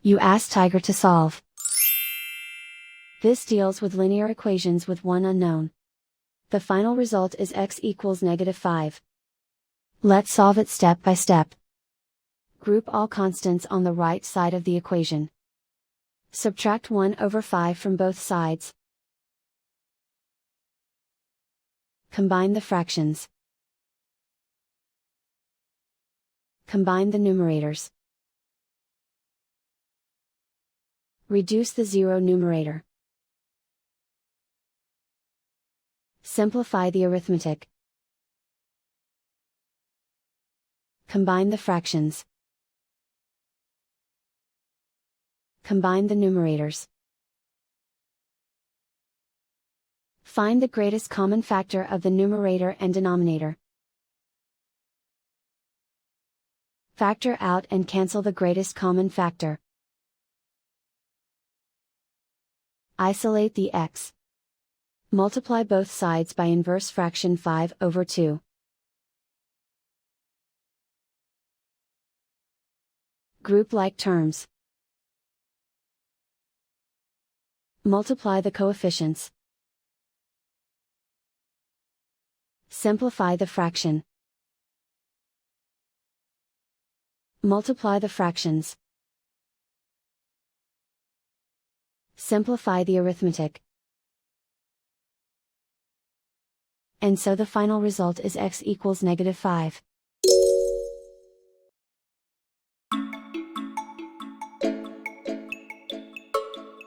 You ask Tiger to solve. This deals with linear equations with one unknown. The final result is x equals -5. Let's solve it step by step. Group all constants on the right side of the equation. Subtract 1/5 from both sides. Combine the fractions. Combine the numerators. Reduce the zero numerator. Simplify the arithmetic. Combine the fractions. Combine the numerators. Find the greatest common factor of the numerator and denominator. Factor out and cancel the greatest common factor. Isolate the x. Multiply both sides by inverse fraction 5/2. Group like terms. Multiply the coefficients. Simplify the fraction. Multiply the fractions. Simplify the arithmetic. And so the final result is x equals -5.